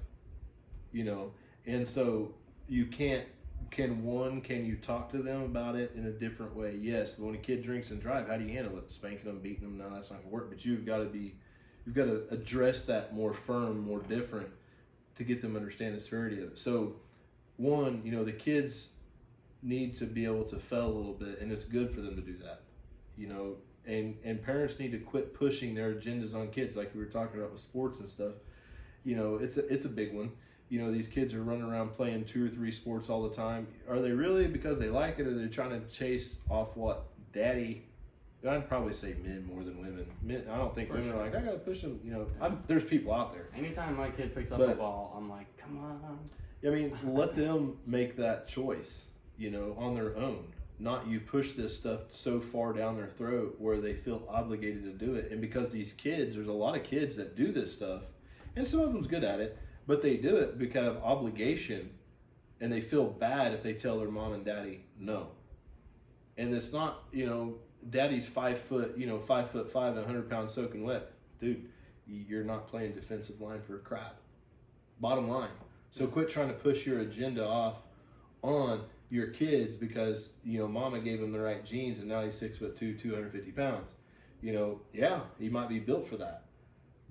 You know, and so you can't. Can you talk to them about it in a different way? Yes, but when a kid drinks and drive, how do you handle it? Spanking them, beating them? No, that's not gonna work. But you've got to address that more firm, more different, to get them to understand the severity of it. So, one, you know, the kids need to be able to fail a little bit, and it's good for them to do that. You know, and parents need to quit pushing their agendas on kids, like we were talking about with sports and stuff. You know, it's a big one. You know, these kids are running around playing 2 or 3 sports all the time. Are they really because they like it, or are they trying to chase off what daddy? I'd probably say men more than women. Men, I don't think women are like, I gotta push them. You know, there's people out there. Anytime my kid picks up a ball, I'm like, come on. I mean, let them make that choice, you know, on their own. Not you push this stuff so far down their throat where they feel obligated to do it. And because these kids, there's a lot of kids that do this stuff, and some of them's good at it, but they do it because of obligation, and they feel bad if they tell their mom and daddy no. And it's not, you know, daddy's 5 foot, you know, 5'5" and 100 pounds soaking wet. Dude, you're not playing defensive line for a crap. Bottom line. So quit trying to push your agenda off on your kids because, you know, mama gave him the right genes and now he's 6'2", 250 pounds. You know, yeah, he might be built for that,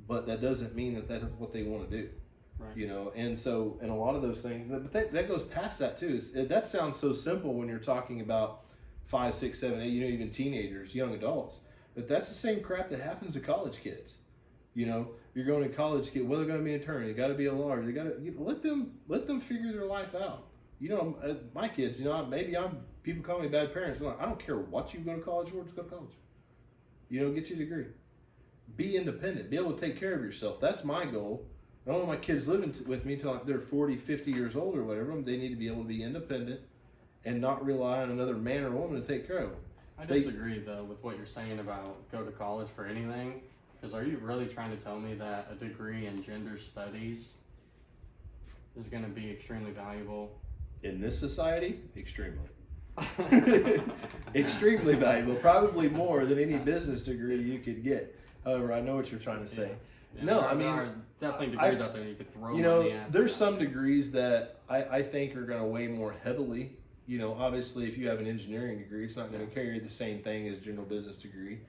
but that doesn't mean that is what they want to do. Right. You know, and so, and a lot of those things, but that goes past that too. That sounds so simple when you're talking about 5, 6, 7, 8, you know, even teenagers, young adults. But that's the same crap that happens to college kids. You know, you're going to college kid, well, they're going to be an attorney, they got to be a lawyer, they got to let them figure their life out. You know, my kids, you know, people call me bad parents. I'm like, I don't care what you go to college for, just go to college. You know, get your degree. Be independent, be able to take care of yourself. That's my goal. I don't want my kids living with me until they're 40, 50 years old or whatever. They need to be able to be independent and not rely on another man or woman to take care of them. I disagree, though, with what you're saying about go to college for anything. Because are you really trying to tell me that a degree in gender studies is going to be extremely valuable? In this society, extremely. Extremely valuable. Probably more than any business degree you could get. However, I know what you're trying to say. Yeah, no, there are definitely degrees out there you could throw money at. There's some degrees that I think are going to weigh more heavily. You know, obviously, if you have an engineering degree, it's not going to carry the same thing as a general business degree.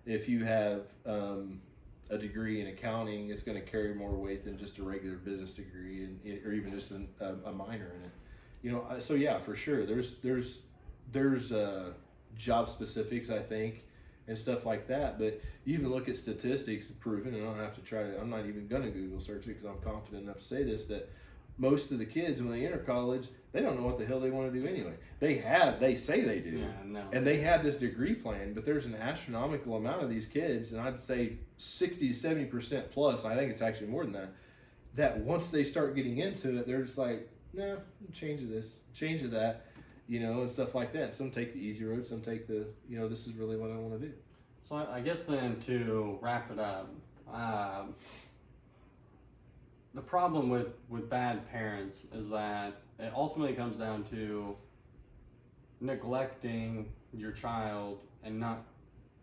If you have a degree in accounting, it's going to carry more weight than just a regular business degree, or even just a minor in it. You know, so yeah, for sure, there's job specifics, I think, and stuff like that. But you even look at statistics proven, and I don't have to I'm not even going to Google search it because I'm confident enough to say this, that most of the kids when they enter college, they don't know what the hell they want to do anyway. They say they do, Yeah, no. and they have this degree plan, but there's an astronomical amount of these kids, and I'd say 60 to 70% plus, I think it's actually more than that once they start getting into it, they're just like, nah, change of this, change of that, and stuff like that. Some take the easy road, some take the, this is really what I want to do. So I guess then to wrap it up, the problem with bad parents is that it ultimately comes down to neglecting your child and not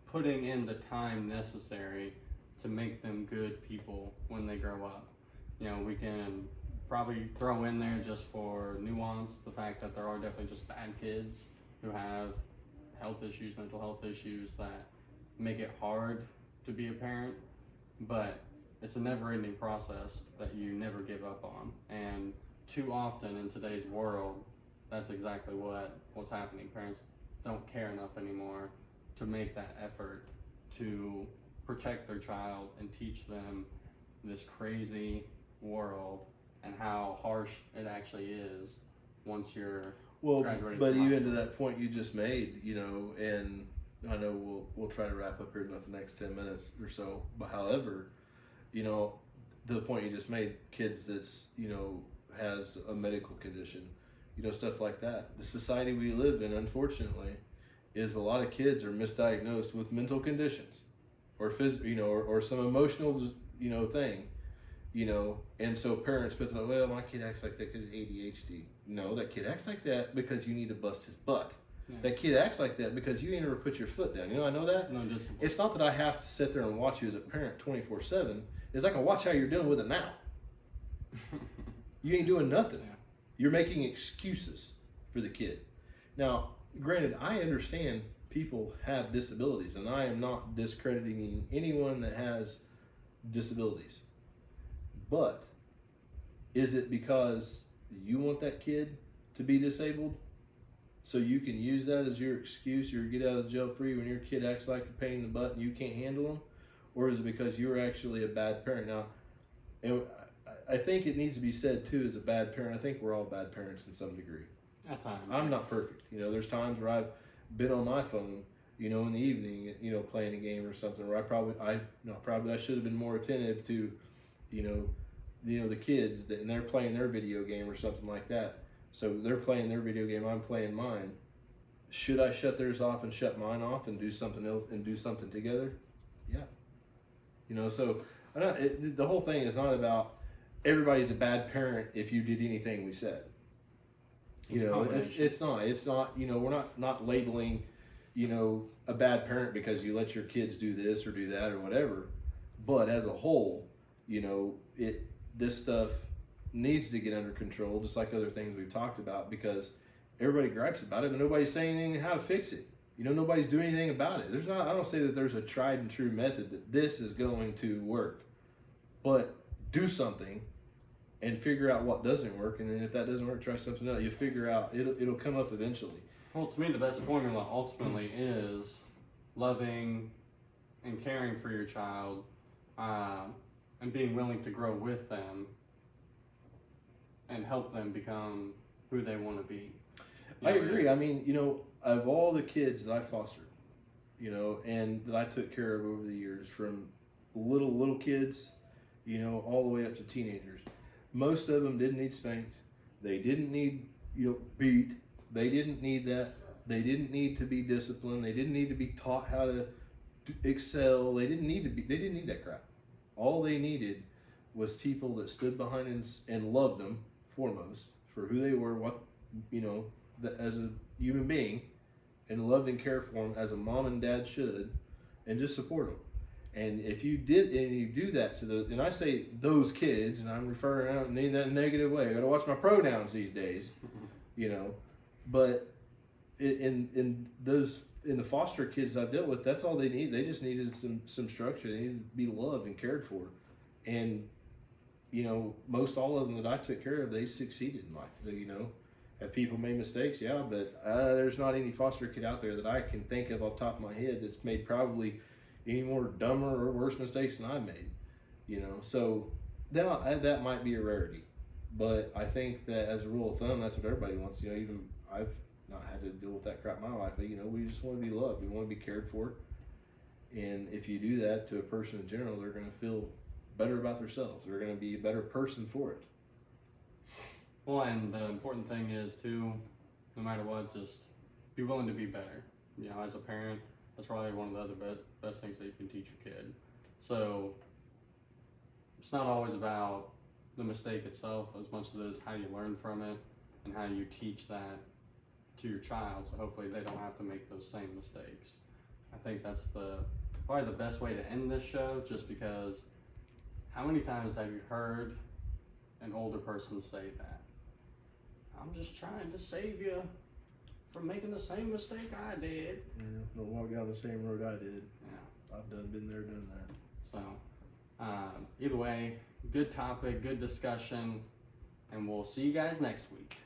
putting in the time necessary to make them good people when they grow up. We can probably throw in there, just for nuance, the fact that there are definitely just bad kids who have health issues, mental health issues that make it hard to be a parent, but it's a never-ending process that you never give up on. And too often in today's world, that's exactly what's happening. Parents don't care enough anymore to make that effort to protect their child and teach them this crazy world and how harsh it actually is once you're graduating. But from high even to school. that point you just made, and I know we'll try to wrap up here in the next 10 minutes or so, but however, the point you just made, kids that's, has a medical condition, stuff like that. The society we live in, unfortunately, is a lot of kids are misdiagnosed with mental conditions or or some emotional, thing, and so parents put like, well, my kid acts like that because he's ADHD. No, that kid acts like that because you need to bust his butt. Yeah. That kid acts like that because you ain't ever put your foot down. I know that. No discipline. It's not that I have to sit there and watch you as a parent 24/7. It's I can watch how you're dealing with it now. You ain't doing nothing. Yeah. You're making excuses for the kid. Now, granted, I understand people have disabilities, and I am not discrediting anyone that has disabilities. But is it because you want that kid to be disabled so you can use that as your excuse, or get out of jail free when your kid acts like a pain in the butt and you can't handle them? Or is it because you're actually a bad parent? Now, and I think it needs to be said too, as a bad parent, I think we're all bad parents in some degree. At times. I'm not perfect. There's times where I've been on my phone, in the evening, playing a game or something, where I should have been more attentive to, the kids and they're playing their video game or something like that. So they're playing their video game, I'm playing mine. Should I shut theirs off and shut mine off and do something else and do something together? Yeah. So the whole thing is not about everybody's a bad parent if you did anything we said. It's not. We're not labeling, a bad parent because you let your kids do this or do that or whatever. But as a whole, this stuff needs to get under control, just like other things we've talked about, because everybody gripes about it, but nobody's saying anything how to fix it. Nobody's doing anything about it. I don't say that there's a tried and true method that this is going to work, but do something and figure out what doesn't work, and then if that doesn't work, try something else. You'll figure out, it'll come up eventually. Well, to me, the best formula ultimately is loving and caring for your child, and being willing to grow with them and help them become who they want to be. I agree. I mean, of all the kids that I fostered, and that I took care of over the years, from little kids, all the way up to teenagers, most of them didn't need spanked. They didn't need, beat. They didn't need that. They didn't need to be disciplined. They didn't need to be taught how to excel. They didn't need that crap. All they needed was people that stood behind and loved them foremost for who they were, as a human being, and loved and cared for them as a mom and dad should, and just support them. And if you do that to and I say those kids, and I'm referring, I don't mean that in a negative way. I got to watch my pronouns these days, But in the foster kids I've dealt with, that's all they need. They just needed some structure. They needed to be loved and cared for. And most all of them that I took care of, they succeeded in life. Have people made mistakes? Yeah, but there's not any foster kid out there that I can think of off the top of my head that's made probably any more dumber or worse mistakes than I made. So that might be a rarity. But I think that as a rule of thumb, that's what everybody wants. You know, even I've not had to deal with that crap in my life. But, you know, we just want to be loved. We want to be cared for. And if you do that to a person in general, they're going to feel better about themselves. They're going to be a better person for it. Well, and the important thing is too, no matter what, just be willing to be better. You know, as a parent, that's probably one of the other best things that you can teach your kid. So it's not always about the mistake itself as much as it is how you learn from it and how you teach that to your child. So hopefully they don't have to make those same mistakes. I think that's probably the best way to end this show, just because how many times have you heard an older person say that? I'm just trying to save you from making the same mistake I did. Yeah, don't walk down the same road I did. Yeah. I've been there, done that. So, either way, good topic, good discussion, and we'll see you guys next week.